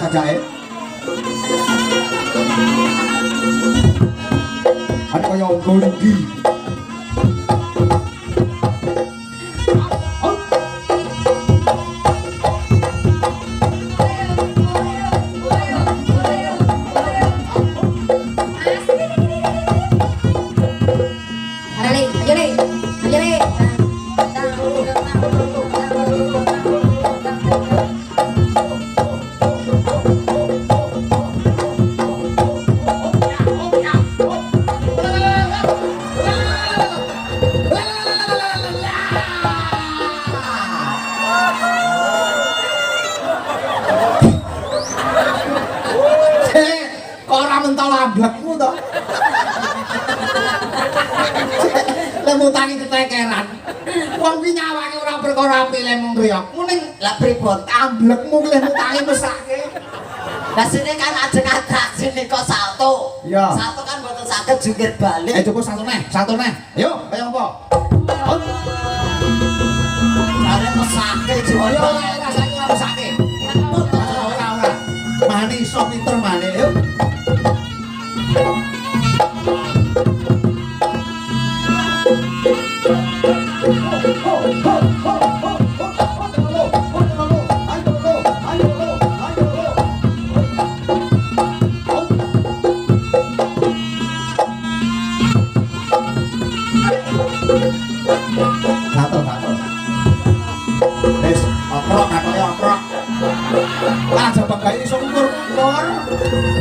cacake. Ada kaya ongko iki. Mutangi ketekeran. Wong ki nyawake ora perkara pilih mung riyok. Muning lha pripun amblekmu ki mutangi mesake. Lah sini kan ajeng-ajeng sini kok salto. Iya. Salto kan mboten saged jungkir balik. Coba satu neh. Ayo, kaya apa? Are mesake jungkir Ayo, balik. rasane ora mesake. Ora. Mane iso pinter mane, yuk. Gatel. Wis, oprok katoke oprok. Aja banggae iso ngukur.